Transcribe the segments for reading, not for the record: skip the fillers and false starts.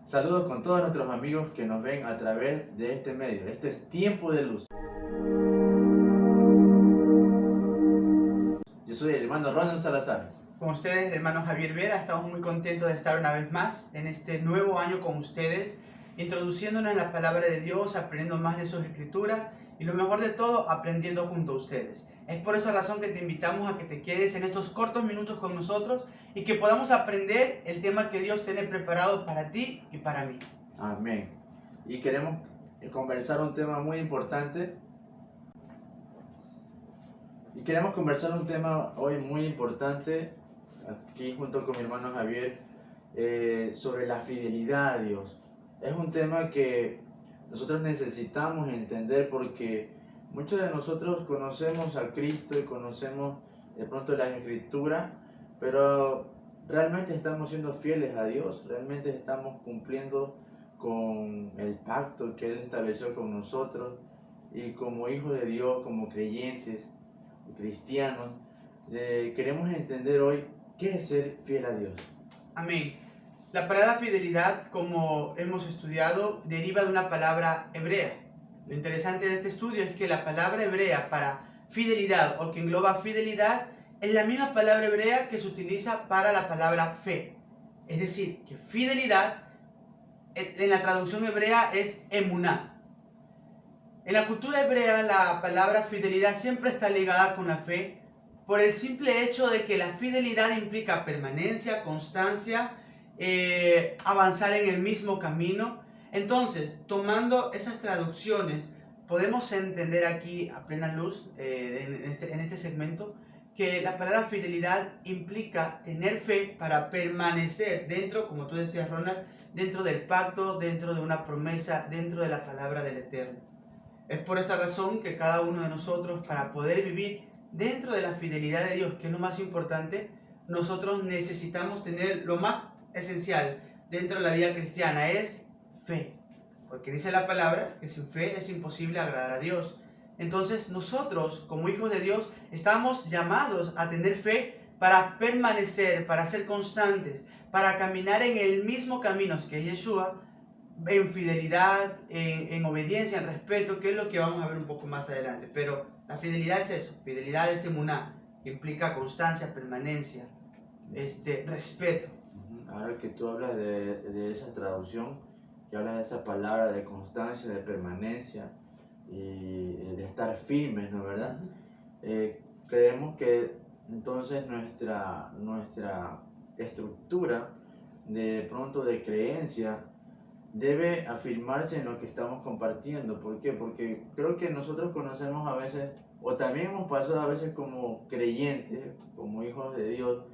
Saludos con todos nuestros amigos que nos ven a través de este medio. Esto es Tiempo de Luz. Yo soy el hermano Ronald Salazar. Con ustedes, hermano Javier Vera, estamos muy contentos de estar una vez más en este nuevo año con ustedes, introduciéndonos en la palabra de Dios, aprendiendo más de sus escrituras y lo mejor de todo, aprendiendo junto a ustedes. Es por esa razón que te invitamos a que te quedes en estos cortos minutos con nosotros y que podamos aprender el tema que Dios tiene preparado para ti y para mí. Amén. Y queremos conversar un tema muy importante. Hoy muy importante, aquí junto con mi hermano Javier, sobre la fidelidad a Dios. Es un tema que nosotros necesitamos entender porque muchos de nosotros conocemos a Cristo y conocemos de pronto las Escrituras, pero realmente estamos siendo fieles a Dios, realmente estamos cumpliendo con el pacto que Él estableció con nosotros y como hijos de Dios, como creyentes, cristianos, queremos entender hoy qué es ser fiel a Dios. Amén. La palabra fidelidad, como hemos estudiado, deriva de una palabra hebrea. Lo interesante de este estudio es que la palabra hebrea para fidelidad o que engloba fidelidad es la misma palabra hebrea que se utiliza para la palabra fe. Es decir, que fidelidad en la traducción hebrea es emuná. En la cultura hebrea la palabra fidelidad siempre está ligada con la fe por el simple hecho de que la fidelidad implica permanencia, constancia, avanzar en el mismo camino. Entonces, tomando esas traducciones, podemos entender aquí a plena luz en este segmento que la palabra fidelidad implica tener fe para permanecer dentro, como tú decías Ronald, dentro del pacto, dentro de una promesa, dentro de la palabra del Eterno. Es por esa razón que cada uno de nosotros, para poder vivir dentro de la fidelidad de Dios, que es lo más importante, nosotros necesitamos tener lo más esencial dentro de la vida cristiana, es fe. Porque dice la palabra que sin fe es imposible agradar a Dios. Entonces nosotros, como hijos de Dios, estamos llamados a tener fe para permanecer, para ser constantes, para caminar en el mismo camino que es Yeshua, en fidelidad, en obediencia, en respeto, que es lo que vamos a ver un poco más adelante. Pero la fidelidad es eso, fidelidad es emuná, que implica constancia, permanencia, respeto. Ahora que tú hablas de esa traducción, que hablas de esa palabra de constancia, de permanencia y de estar firmes, ¿no es verdad? Creemos que entonces nuestra estructura de pronto de creencia debe afirmarse en lo que estamos compartiendo. ¿Por qué? Porque creo que nosotros conocemos a veces, o también hemos pasado a veces como creyentes, como hijos de Dios,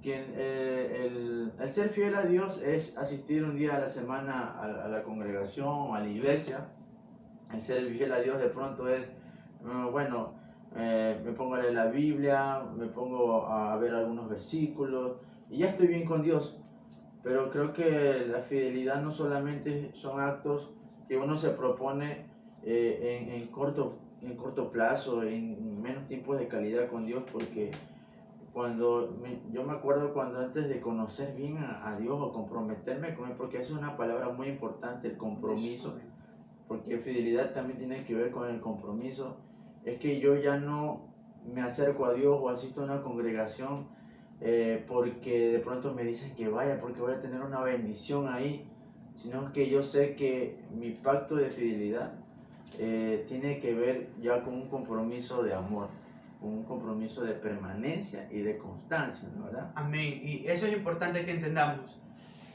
que el ser fiel a Dios es asistir un día a la semana a la congregación, a la iglesia. El ser fiel a Dios de pronto es, me pongo a leer la Biblia, me pongo a ver algunos versículos y ya estoy bien con Dios. Pero creo que la fidelidad no solamente son actos que uno se propone en corto plazo, en menos tiempo de calidad con Dios, porque yo me acuerdo cuando antes de conocer bien a Dios o comprometerme con Él, porque esa es una palabra muy importante, el compromiso, porque fidelidad también tiene que ver con el compromiso, es que yo ya no me acerco a Dios o asisto a una congregación porque de pronto me dicen que vaya porque voy a tener una bendición ahí, sino que yo sé que mi pacto de fidelidad tiene que ver ya con un compromiso de amor, con un compromiso de permanencia y de constancia, ¿no? ¿Verdad? Amén. Y eso es importante que entendamos,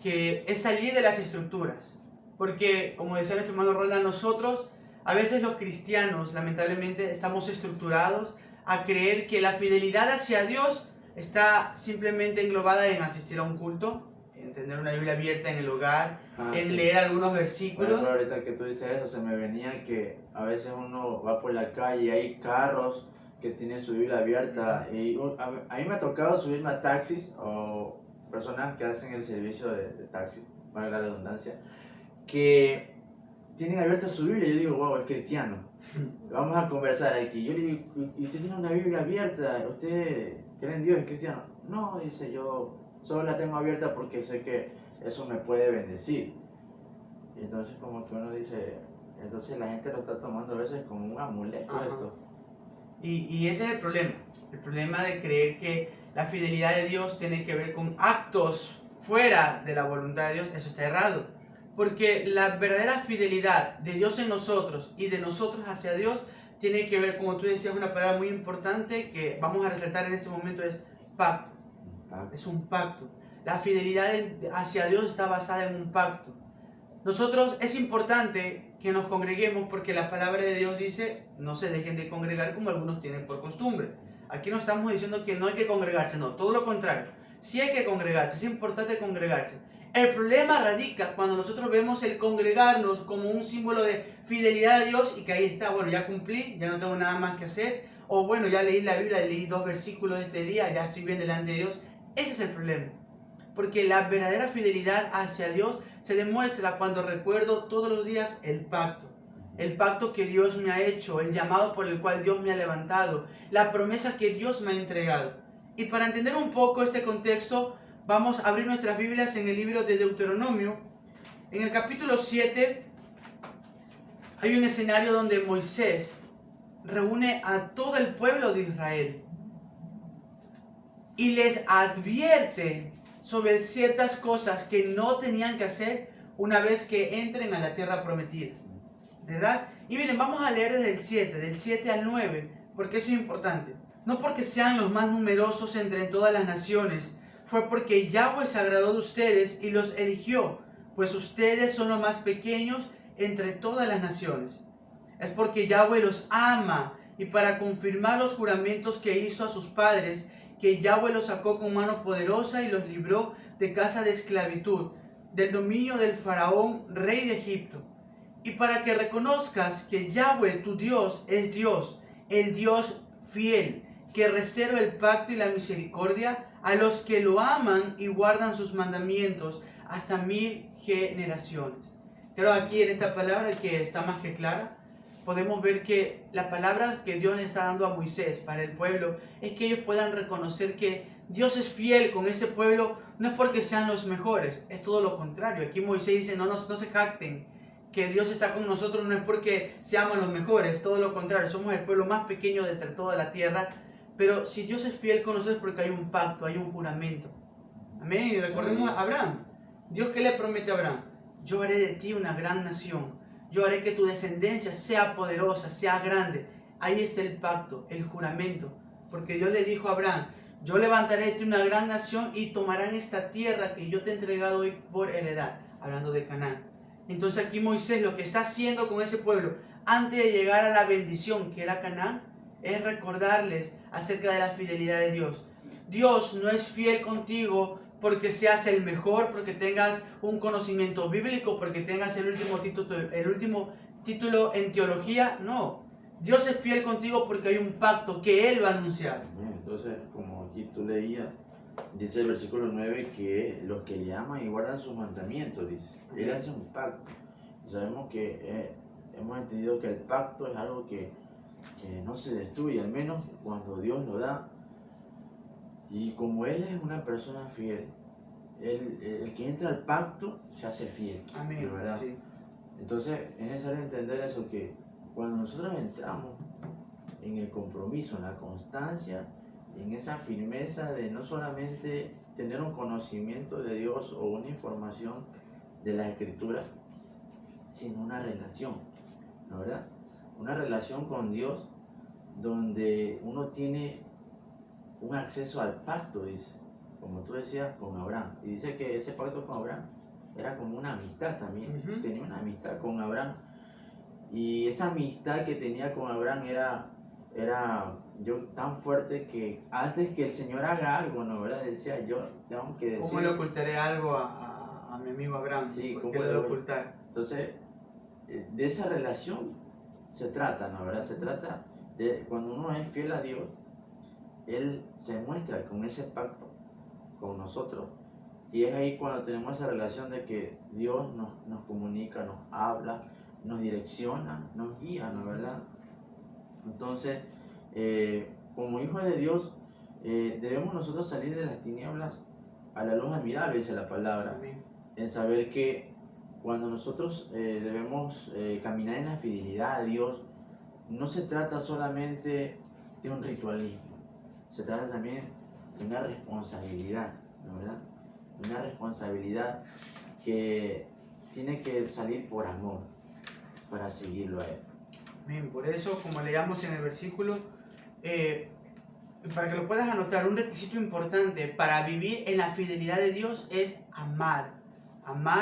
que es salir de las estructuras. Porque, como decía nuestro hermano Roland, nosotros, a veces los cristianos, lamentablemente, estamos estructurados a creer que la fidelidad hacia Dios está simplemente englobada en asistir a un culto, en tener una Biblia abierta en el hogar, en Sí. leer algunos versículos. Bueno, ahorita que tú dices eso, se me venía que a veces uno va por la calle y hay carros que tienen su Biblia abierta y a mí me ha tocado subirme a taxis o personas que hacen el servicio de taxi, valga la redundancia, que tienen abierta su Biblia y yo digo, wow, es cristiano. Vamos a conversar aquí. Yo le digo, ¿y usted tiene una Biblia abierta? ¿Usted cree en Dios? ¿Es cristiano? No, dice, yo solo la tengo abierta porque sé que eso me puede bendecir. Entonces como que uno dice, entonces la gente lo está tomando a veces como un amuleto Ajá. esto. Y ese es el problema de creer que la fidelidad de Dios tiene que ver con actos fuera de la voluntad de Dios. Eso está errado, porque la verdadera fidelidad de Dios en nosotros y de nosotros hacia Dios tiene que ver, como tú decías, una palabra muy importante que vamos a resaltar en este momento, es pacto. Es un pacto. La fidelidad hacia Dios está basada en un pacto. Nosotros es importante que nos congreguemos porque la palabra de Dios dice, no se dejen de congregar como algunos tienen por costumbre. Aquí no estamos diciendo que no hay que congregarse, no, todo lo contrario. Sí hay que congregarse, es importante congregarse. El problema radica cuando nosotros vemos el congregarnos como un símbolo de fidelidad a Dios y que ahí está, bueno, ya cumplí, ya no tengo nada más que hacer, o bueno, ya leí la Biblia, leí 2 versículos este día, ya estoy bien delante de Dios. Ese es el problema. Porque la verdadera fidelidad hacia Dios se demuestra cuando recuerdo todos los días el pacto. El pacto que Dios me ha hecho, el llamado por el cual Dios me ha levantado, la promesa que Dios me ha entregado. Y para entender un poco este contexto, vamos a abrir nuestras Biblias en el libro de Deuteronomio. En el capítulo 7 hay un escenario donde Moisés reúne a todo el pueblo de Israel y les advierte sobre ciertas cosas que no tenían que hacer una vez que entren a la tierra prometida, ¿verdad? Y miren, vamos a leer desde del 7 al 9, porque eso es importante. No porque sean los más numerosos entre todas las naciones, fue porque Yahweh se agradó de ustedes y los eligió, pues ustedes son los más pequeños entre todas las naciones. Es porque Yahweh los ama y para confirmar los juramentos que hizo a sus padres, que Yahweh los sacó con mano poderosa y los libró de casa de esclavitud, del dominio del faraón, rey de Egipto. Y para que reconozcas que Yahweh, tu Dios, es Dios, el Dios fiel, que reserva el pacto y la misericordia a los que lo aman y guardan sus mandamientos hasta 1000 generaciones. Creo aquí en esta palabra que está más que clara, podemos ver que la palabra que Dios le está dando a Moisés para el pueblo es que ellos puedan reconocer que Dios es fiel con ese pueblo, no es porque sean los mejores, es todo lo contrario. Aquí Moisés dice, no se jacten que Dios está con nosotros, no es porque seamos los mejores, todo lo contrario, somos el pueblo más pequeño de entre toda la tierra, pero si Dios es fiel con nosotros es porque hay un pacto, hay un juramento. Amén. Y recordemos a Abraham. Dios, ¿qué le promete a Abraham? Yo haré de ti una gran nación. Yo haré que tu descendencia sea poderosa, sea grande. Ahí está el pacto, el juramento. Porque Dios le dijo a Abraham, yo levantaré de ti una gran nación y tomarán esta tierra que yo te he entregado hoy por heredad. Hablando de Canaán. Entonces aquí Moisés lo que está haciendo con ese pueblo, antes de llegar a la bendición que era Canaán, es recordarles acerca de la fidelidad de Dios. Dios no es fiel contigo porque seas el mejor, porque tengas un conocimiento bíblico, porque tengas el último título en teología. No, Dios es fiel contigo porque hay un pacto que Él va a anunciar. Entonces, como aquí tú leías, dice el versículo 9 que los que le aman y guardan sus mandamientos, dice. Él hace un pacto. Sabemos que hemos entendido que el pacto es algo que no se destruye, al menos cuando Dios lo da. Y como Él es una persona fiel, el que entra al pacto se hace fiel. Amén. ¿Verdad? Sí. Entonces es necesario entender eso, que cuando nosotros entramos en el compromiso, en la constancia, en esa firmeza de no solamente tener un conocimiento de Dios o una información de las Escrituras, sino una relación, ¿no, verdad? Una relación con Dios donde uno tiene un acceso al pacto, dice, como tú decías, con Abraham. Y dice que ese pacto con Abraham era como una amistad también. Tenía una amistad con Abraham. Y esa amistad que tenía con Abraham era tan fuerte que antes que el Señor haga algo, ¿no, verdad? Decía, yo tengo que decir... ¿Cómo le ocultaré algo a mi amigo Abraham? Sí, ¿Por qué le voy a ocultar? Entonces, de esa relación se trata, ¿no, verdad? Se trata de cuando uno es fiel a Dios, Él se muestra con ese pacto con nosotros. Y es ahí cuando tenemos esa relación de que Dios nos comunica, nos habla, nos direcciona, nos guía, ¿no, verdad? Entonces, como hijos de Dios, debemos nosotros salir de las tinieblas a la luz admirable, dice la palabra. Amén. En saber que cuando nosotros debemos caminar en la fidelidad a Dios, no se trata solamente de un ritualismo, se trata también de una responsabilidad, ¿no, verdad? Una responsabilidad que tiene que salir por amor para seguirlo a Él. Bien, por eso, como leíamos en el versículo, para que lo puedas anotar, un requisito importante para vivir en la fidelidad de Dios es amar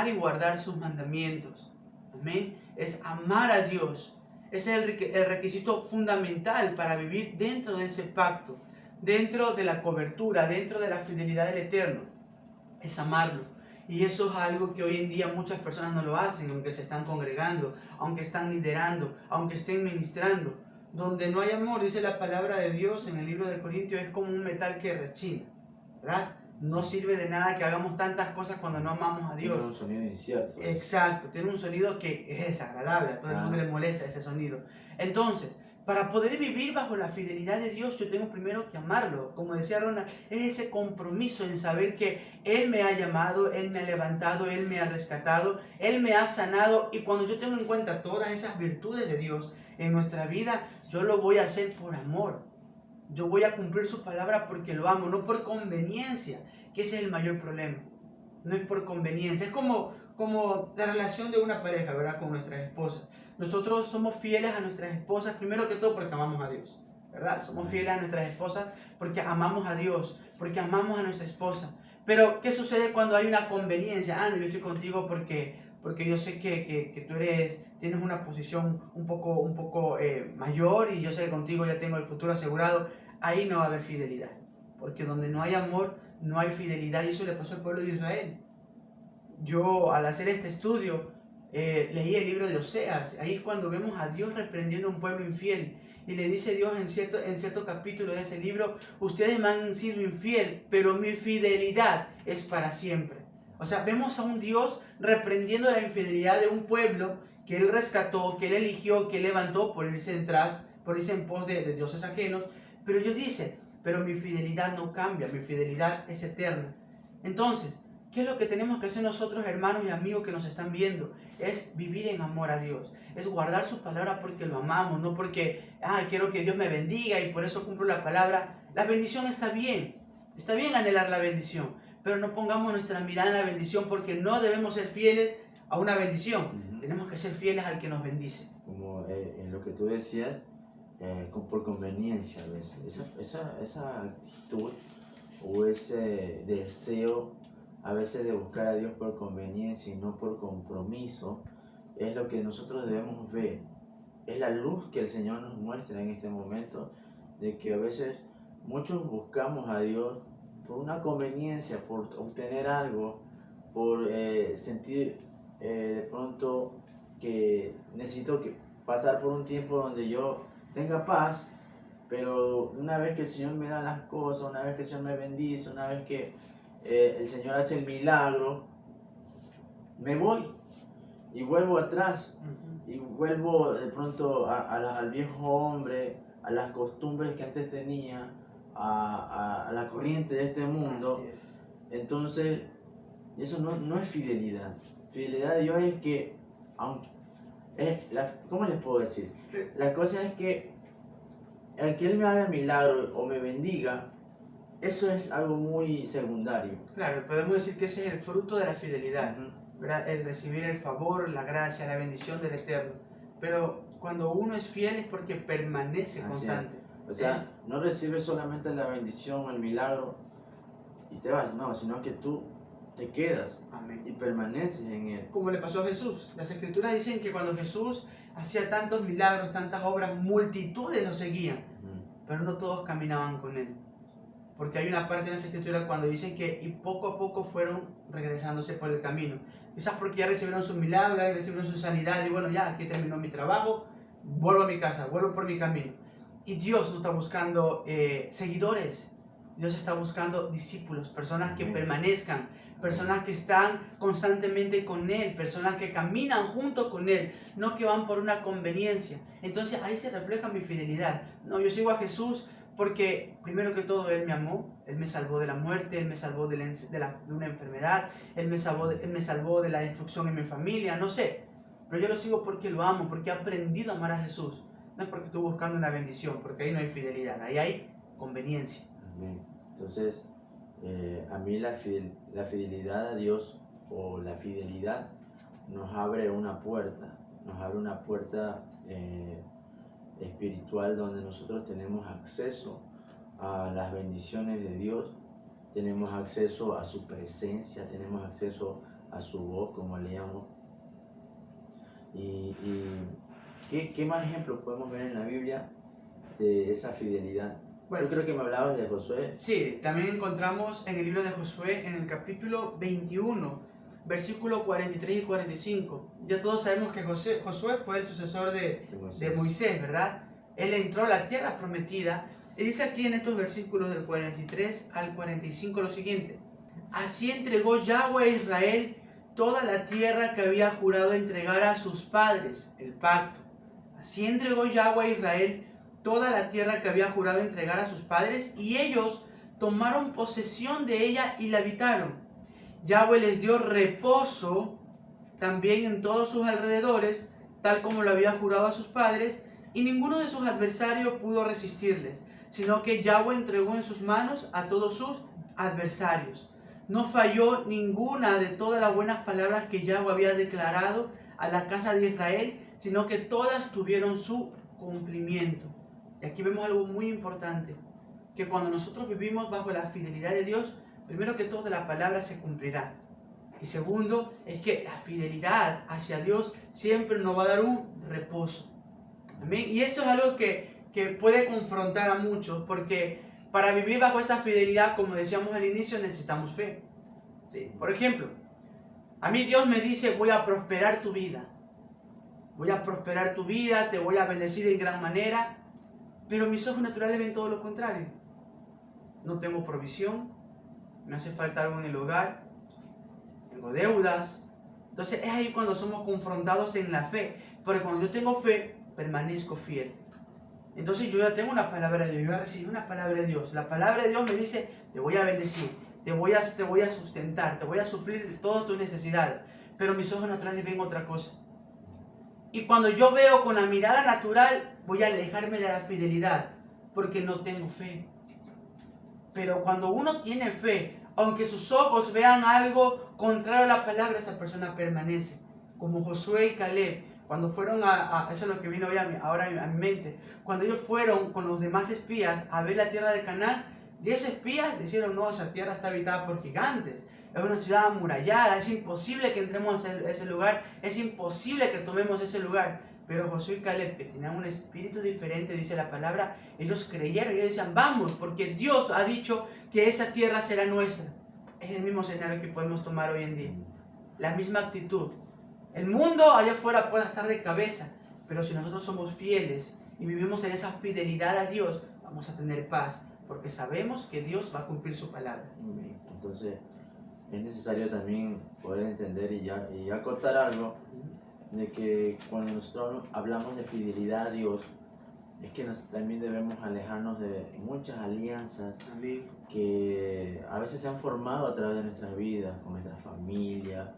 y guardar sus mandamientos. Amén. Es amar a Dios. Ese es el requisito fundamental para vivir dentro de ese pacto, dentro de la cobertura, dentro de la fidelidad del Eterno. Es amarlo. Y eso es algo que hoy en día muchas personas no lo hacen, aunque se están congregando, aunque están liderando, aunque estén ministrando. Donde no hay amor, dice la palabra de Dios en el libro de Corintios, es como un metal que rechina, ¿verdad? No sirve de nada que hagamos tantas cosas cuando no amamos a Dios. Tiene un sonido incierto. Exacto, tiene un sonido que es desagradable, a todo el mundo le molesta ese sonido. Entonces, para poder vivir bajo la fidelidad de Dios, yo tengo primero que amarlo. Como decía Ronald, es ese compromiso en saber que Él me ha llamado, Él me ha levantado, Él me ha rescatado, Él me ha sanado. Y cuando yo tengo en cuenta todas esas virtudes de Dios en nuestra vida, yo lo voy a hacer por amor. Yo voy a cumplir su palabra porque lo amo, no por conveniencia, que ese es el mayor problema. No es por conveniencia, es como la relación de una pareja, ¿verdad? Con nuestras esposas. Nosotros somos fieles a nuestras esposas, primero que todo porque amamos a Dios, ¿verdad? Somos fieles a nuestras esposas porque amamos a Dios, porque amamos a nuestra esposa. Pero, ¿qué sucede cuando hay una conveniencia? No, yo estoy contigo porque yo sé que tú tienes una posición un poco mayor y yo sé que contigo ya tengo el futuro asegurado. Ahí no va a haber fidelidad, porque donde no hay amor, no hay fidelidad, y eso le pasó al pueblo de Israel. Yo, al hacer este estudio, leí el libro de Oseas. Ahí es cuando vemos a Dios reprendiendo a un pueblo infiel. Y le dice Dios en cierto capítulo de ese libro: ustedes me han sido infiel, pero mi fidelidad es para siempre. O sea, vemos a un Dios reprendiendo la infidelidad de un pueblo que Él rescató, que Él eligió, que Él levantó por irse en pos de dioses ajenos. Pero Dios dice: pero mi fidelidad no cambia, mi fidelidad es eterna. Entonces, ¿qué es lo que tenemos que hacer nosotros, hermanos y amigos que nos están viendo? Es vivir en amor a Dios. Es guardar su palabra porque lo amamos, no porque quiero que Dios me bendiga y por eso cumplo la palabra. La bendición está bien anhelar la bendición, pero no pongamos nuestra mirada en la bendición, porque no debemos ser fieles a una bendición. Tenemos que ser fieles al que nos bendice. Como en lo que tú decías, por conveniencia a veces. Esa actitud o ese deseo a veces de buscar a Dios por conveniencia y no por compromiso, es lo que nosotros debemos ver. Es la luz que el Señor nos muestra en este momento, de que a veces muchos buscamos a Dios por una conveniencia, por obtener algo, por sentir de pronto que necesito pasar por un tiempo donde yo tenga paz, pero una vez que el Señor me da las cosas, una vez que el Señor me bendice, una vez que el Señor hace el milagro, me voy y vuelvo atrás y vuelvo de pronto al viejo hombre, a las costumbres que antes tenía, a la corriente de este mundo. Entonces eso no es fidelidad. Fidelidad de Dios es que, ¿cómo les puedo decir? La cosa es que el que Él me haga el milagro o me bendiga, eso es algo muy secundario. Claro, podemos decir que ese es el fruto de la fidelidad, ¿verdad? El recibir el favor, la gracia, la bendición del Eterno. Pero cuando uno es fiel es porque permanece constante. O sea, no recibes solamente la bendición, el milagro y te vas, no, sino que tú te quedas. Amén. Y permaneces en Él. Como le pasó a Jesús. Las Escrituras dicen que cuando Jesús hacía tantos milagros, tantas obras, multitudes lo seguían, pero no todos caminaban con Él. Porque hay una parte en las Escrituras cuando dicen que y poco a poco fueron regresándose por el camino. Quizás porque ya recibieron su milagro, ya recibieron su sanidad y bueno, ya aquí terminó mi trabajo, vuelvo a mi casa, vuelvo por mi camino. Y Dios no está buscando seguidores. Dios está buscando discípulos, personas que permanezcan, personas que están constantemente con Él, personas que caminan junto con Él, no que van por una conveniencia. Entonces ahí se refleja mi fidelidad. No, yo sigo a Jesús Porque primero que todo Él me amó, Él me salvó de la muerte, Él me salvó de una enfermedad, Él me salvó de la destrucción en mi familia, no sé. Pero yo lo sigo porque lo amo, porque he aprendido a amar a Jesús. No es porque estoy buscando una bendición, porque ahí no hay fidelidad, ahí hay conveniencia. Amén. Entonces, a mí la fidelidad a Dios o la fidelidad nos abre una puerta espiritual donde nosotros tenemos acceso a las bendiciones de Dios, tenemos acceso a su presencia, tenemos acceso a su voz, como leíamos. Y ¿qué más ejemplos podemos ver en la Biblia de esa fidelidad? Bueno, creo que me hablabas de Josué. Sí, también encontramos en el libro de Josué, en el capítulo 21, versículos 43 y 45. Ya todos sabemos que Josué fue el sucesor de Moisés, ¿verdad? Él entró a la tierra prometida. Y dice aquí en estos versículos del 43 al 45 lo siguiente: así entregó Yahweh a Israel toda la tierra que había jurado entregar a sus padres, el pacto. Así entregó Yahweh a Israel toda la tierra que había jurado entregar a sus padres, y ellos tomaron posesión de ella y la habitaron. Yahweh les dio reposo también en todos sus alrededores, tal como lo había jurado a sus padres, y ninguno de sus adversarios pudo resistirles, sino que Yahweh entregó en sus manos a todos sus adversarios. No falló ninguna de todas las buenas palabras que Yahweh había declarado a la casa de Israel, sino que todas tuvieron su cumplimiento. Y aquí vemos algo muy importante, que cuando nosotros vivimos bajo la fidelidad de Dios, primero que todo la palabra se cumplirá. Y segundo, es que la fidelidad hacia Dios siempre nos va a dar un reposo. Amén. Y eso es algo que puede confrontar a muchos, porque para vivir bajo esta fidelidad, como decíamos al inicio, necesitamos fe. ¿Sí? Por ejemplo, a mí Dios me dice: voy a prosperar tu vida. Voy a prosperar tu vida, te voy a bendecir en gran manera. Pero mis ojos naturales ven todo lo contrario. No tengo provisión, me hace falta algo en el hogar, tengo deudas. Entonces es ahí cuando somos confrontados en la fe. Porque cuando yo tengo fe, permanezco fiel. Entonces yo ya tengo una palabra de Dios, yo ya recibí una palabra de Dios. La palabra de Dios me dice: te voy a bendecir, te voy a sustentar, te voy a suplir todas tus necesidades. Pero mis ojos naturales ven otra cosa. Y cuando yo veo con la mirada natural, voy a alejarme de la fidelidad, porque no tengo fe. Pero cuando uno tiene fe, aunque sus ojos vean algo contrario a la palabra, esa persona permanece. Como Josué y Caleb, cuando fueron eso es lo que vino hoy ahora a mi mente, cuando ellos fueron con los demás espías a ver la tierra de Canaán, 10 espías dijeron: no, esa tierra está habitada por gigantes, es una ciudad amurallada, es imposible que entremos a ese lugar, es imposible que tomemos ese lugar. Pero Josué y Caleb, que tenían un espíritu diferente, dice la palabra, ellos creyeron y ellos decían: vamos, porque Dios ha dicho que esa tierra será nuestra. Es el mismo escenario que podemos tomar hoy en día, la misma actitud. El mundo allá afuera puede estar de cabeza, pero si nosotros somos fieles y vivimos en esa fidelidad a Dios, vamos a tener paz, porque sabemos que Dios va a cumplir su palabra. Entonces es necesario también poder entender y acotar algo, de que cuando nosotros hablamos de fidelidad a Dios, es que también debemos alejarnos de muchas alianzas. Amén. Que a veces se han formado a través de nuestras vidas, con nuestra familia,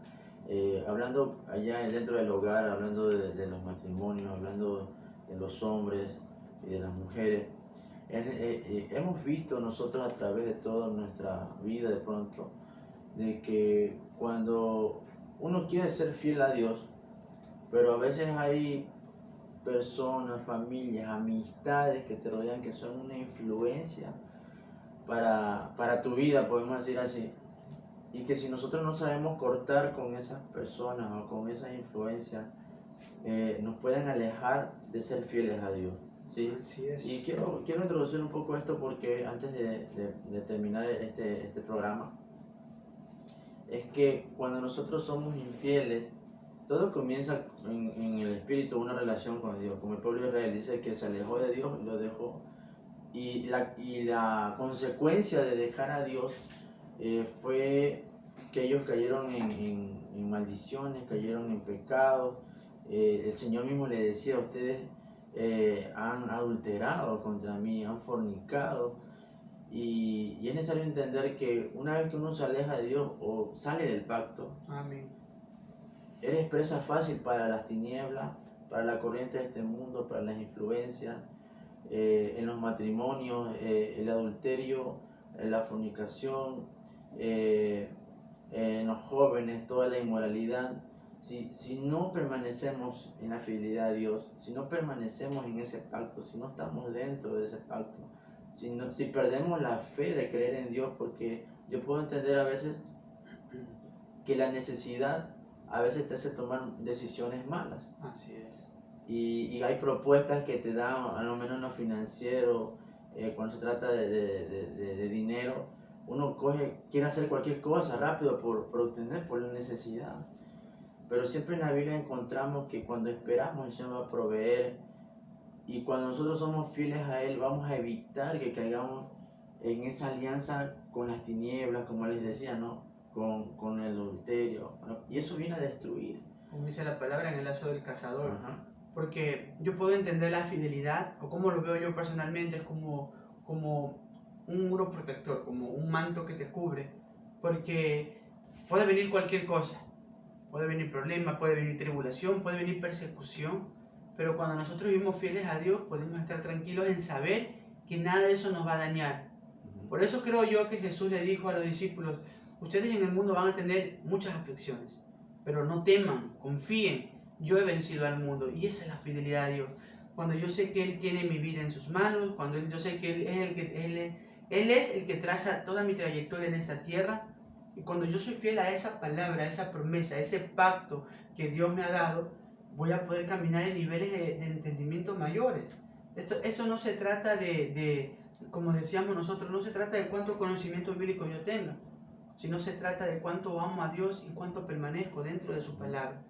hablando allá dentro del hogar, hablando de los matrimonios, hablando de los hombres y de las mujeres. Hemos visto nosotros a través de toda nuestra vida de pronto, de que cuando uno quiere ser fiel a Dios, pero a veces hay personas, familias, amistades que te rodean, que son una influencia para tu vida, podemos decir así, y que si nosotros no sabemos cortar con esas personas o con esas influencias, nos pueden alejar de ser fieles a Dios, ¿sí? Así es. Y quiero introducir un poco esto, porque antes de terminar este programa, es que cuando nosotros somos infieles, todo comienza en el espíritu, una relación con Dios. Como el pueblo de Israel dice que se alejó de Dios, lo dejó. Y la consecuencia de dejar a Dios fue que ellos cayeron en maldiciones, cayeron en pecados. El Señor mismo le decía a ustedes, han adulterado contra mí, han fornicado. Y es necesario entender que una vez que uno se aleja de Dios o sale del pacto, Amén. eres presa fácil para las tinieblas, para la corriente de este mundo, para las influencias, en los matrimonios, el adulterio, la fornicación, en los jóvenes, toda la inmoralidad. Si no permanecemos en la fidelidad a Dios, si no permanecemos en ese pacto, si no estamos dentro de ese pacto, si perdemos la fe de creer en Dios, porque yo puedo entender a veces que la necesidad a veces te hace tomar decisiones malas. Así es. Y hay propuestas que te dan, a lo menos en lo financiero, cuando se trata de dinero, uno quiere hacer cualquier cosa rápido por obtener, por la necesidad. Pero siempre en la Biblia encontramos que cuando esperamos el Señor va a proveer, y cuando nosotros somos fieles a Él vamos a evitar que caigamos en esa alianza con las tinieblas, como les decía, ¿no? Con el adulterio, ¿no? Y eso viene a destruir. Como dice la palabra en el lazo del cazador. Ajá. Porque yo puedo entender la fidelidad, o como lo veo yo personalmente, es como un muro protector, como un manto que te cubre. Porque puede venir cualquier cosa, puede venir problema, puede venir tribulación, puede venir persecución. Pero cuando nosotros vivimos fieles a Dios, podemos estar tranquilos en saber que nada de eso nos va a dañar. Por eso creo yo que Jesús le dijo a los discípulos: ustedes en el mundo van a tener muchas aflicciones, pero no teman, confíen, yo he vencido al mundo. Y esa es la fidelidad a Dios. Cuando yo sé que Él tiene mi vida en sus manos, cuando yo sé que Él es el que traza toda mi trayectoria en esta tierra, y cuando yo soy fiel a esa palabra, a esa promesa, a ese pacto que Dios me ha dado, voy a poder caminar en niveles de entendimiento mayores. Esto no se trata como decíamos nosotros, no se trata de cuánto conocimiento bíblico yo tenga, sino se trata de cuánto amo a Dios y cuánto permanezco dentro de su palabra.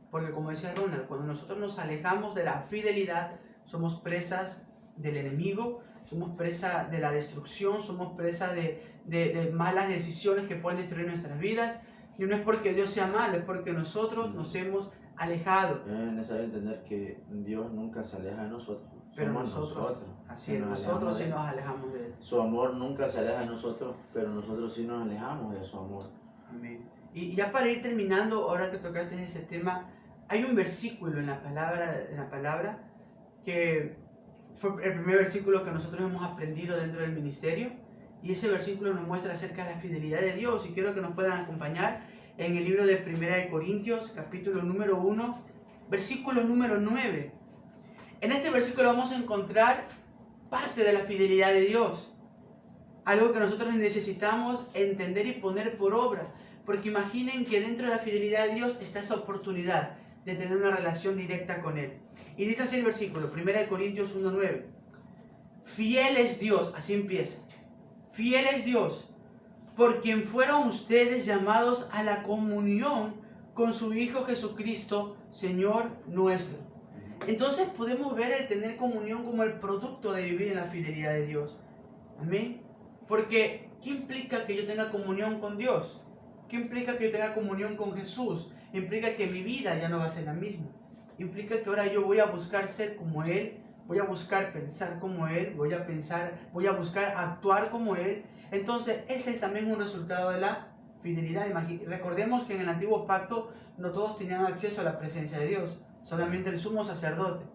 Porque como decía Ronald, cuando nosotros nos alejamos de la fidelidad, somos presas del enemigo, somos presas de la destrucción, somos presas de malas decisiones que pueden destruir nuestras vidas. Y no es porque Dios sea malo, es porque nosotros nos hemos alejado. Es necesario entender que Dios nunca se aleja de nosotros. Pero Somos nosotros así es, que nos nosotros alejamos sí de Él. nos alejamos de Él. Su amor nunca se aleja de nosotros, pero nosotros sí nos alejamos de su amor. Amén. Y ya para ir terminando, ahora que tocaste ese tema, hay un versículo en la palabra que fue el primer versículo que nosotros hemos aprendido dentro del ministerio, y ese versículo nos muestra acerca de la fidelidad de Dios, y quiero que nos puedan acompañar en el libro de 1 Corintios, capítulo número 1, versículo número 9. En este versículo vamos a encontrar parte de la fidelidad de Dios, algo que nosotros necesitamos entender y poner por obra, porque imaginen que dentro de la fidelidad de Dios está esa oportunidad de tener una relación directa con Él. Y dice así el versículo, 1 Corintios 1:9. Fiel es Dios, así empieza. Fiel es Dios, por quien fueron ustedes llamados a la comunión con su Hijo Jesucristo, Señor nuestro. Entonces podemos ver el tener comunión como el producto de vivir en la fidelidad de Dios. Amén. Porque, ¿qué implica que yo tenga comunión con Dios? ¿Qué implica que yo tenga comunión con Jesús? Implica que mi vida ya no va a ser la misma. Implica que ahora yo voy a buscar ser como Él, voy a buscar pensar como Él, voy a buscar actuar como Él. Entonces, ese es también un resultado de la fidelidad. Recordemos que en el antiguo pacto no todos tenían acceso a la presencia de Dios, solamente el sumo sacerdote.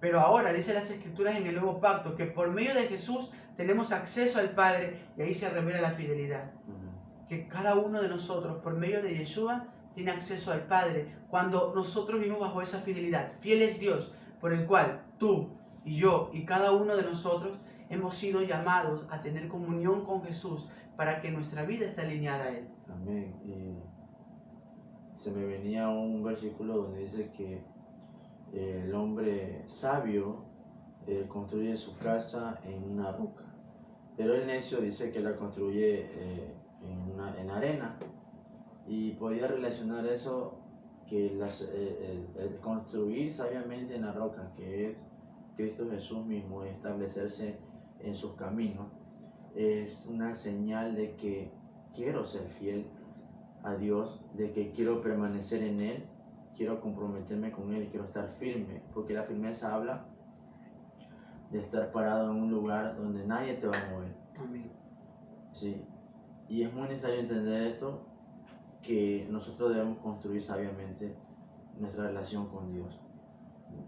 Pero ahora dice las Escrituras en el nuevo pacto que por medio de Jesús tenemos acceso al Padre, y ahí se revela la fidelidad. Que cada uno de nosotros, por medio de Yeshua, tiene acceso al Padre cuando nosotros vivimos bajo esa fidelidad. Fiel es Dios, por el cual tú y yo y cada uno de nosotros hemos sido llamados a tener comunión con Jesús para que nuestra vida esté alineada a Él. Amén. Y se me venía un versículo donde dice que el hombre sabio construye su casa en una roca, pero el necio dice que la construye en arena. Y podía relacionar eso, que el construir sabiamente en la roca, que es Cristo Jesús mismo, y establecerse en sus caminos, es una señal de que quiero ser fiel a Dios, de que quiero permanecer en Él, quiero comprometerme con Él, quiero estar firme, porque la firmeza habla de estar parado en un lugar donde nadie te va a mover. Amén. Sí. Y es muy necesario entender esto, que nosotros debemos construir sabiamente nuestra relación con Dios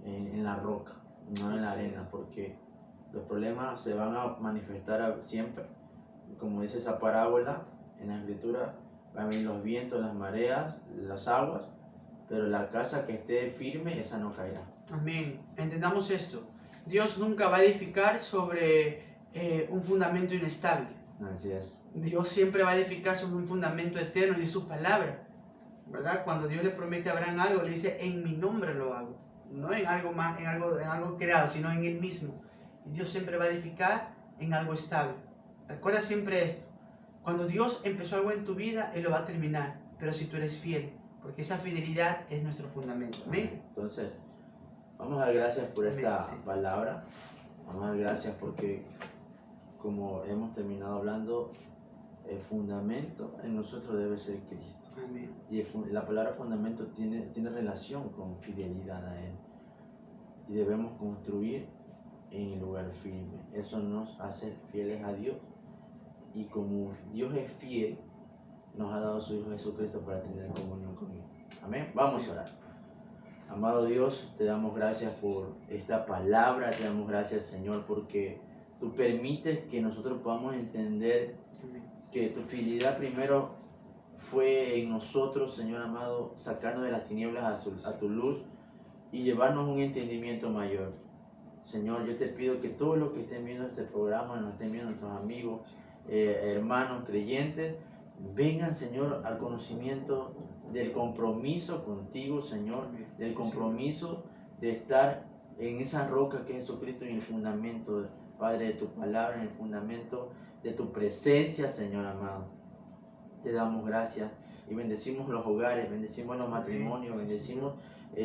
en la roca, no en la arena, porque los problemas se van a manifestar siempre. Como dice esa parábola en la escritura, van a venir los vientos, las mareas, las aguas, pero la casa que esté firme, esa no caerá. Amén. Entendamos esto. Dios nunca va a edificar sobre un fundamento inestable. Así es. Dios siempre va a edificar sobre un fundamento eterno y su palabra, ¿verdad? Cuando Dios le promete a Abraham algo, le dice, en mi nombre lo hago. No en algo más, en algo creado, sino en él mismo. Y Dios siempre va a edificar en algo estable. Recuerda siempre esto. Cuando Dios empezó algo en tu vida, Él lo va a terminar. Pero si tú eres fiel, porque esa fidelidad es nuestro fundamento. Amén. Entonces, vamos a dar gracias por esta Amén, sí. palabra. Vamos a dar gracias porque, como hemos terminado hablando, el fundamento en nosotros debe ser Cristo. Amén. Y la palabra fundamento tiene relación con fidelidad a Él. Y debemos construir en el lugar firme. Eso nos hace fieles a Dios. Y como Dios es fiel, nos ha dado a su Hijo Jesucristo para tener comunión con Él. Amén. Vamos a orar. Amado Dios, te damos gracias por esta palabra. Te damos gracias, Señor, porque tú permites que nosotros podamos entender Amén. que tu fidelidad primero fue en nosotros, Señor amado, sacarnos de las tinieblas a tu luz y llevarnos un entendimiento mayor. Señor, yo te pido que todos los que estén viendo este programa, nos estén viendo nuestros amigos, hermanos creyentes, vengan, Señor, al conocimiento del compromiso contigo, Señor, del compromiso de estar en esa roca que es Jesucristo, en el fundamento, Padre, de tu palabra, en el fundamento de tu presencia, Señor amado. Te damos gracias y bendecimos los hogares, bendecimos los matrimonios, bendecimos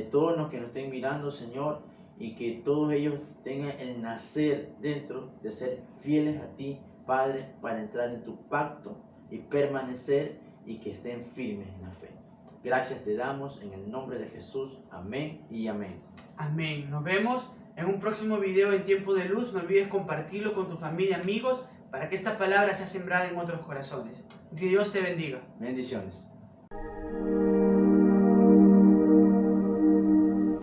todos los que nos estén mirando, Señor, y que todos ellos tengan el nacer dentro de ser fieles a ti, Padre, para entrar en tu pacto y permanecer y que estén firmes en la fe. Gracias te damos en el nombre de Jesús. Amén y amén. Amén. Nos vemos en un próximo video en Tiempo de Luz. No olvides compartirlo con tu familia, amigos, para que esta palabra sea sembrada en otros corazones. Que Dios te bendiga. Bendiciones.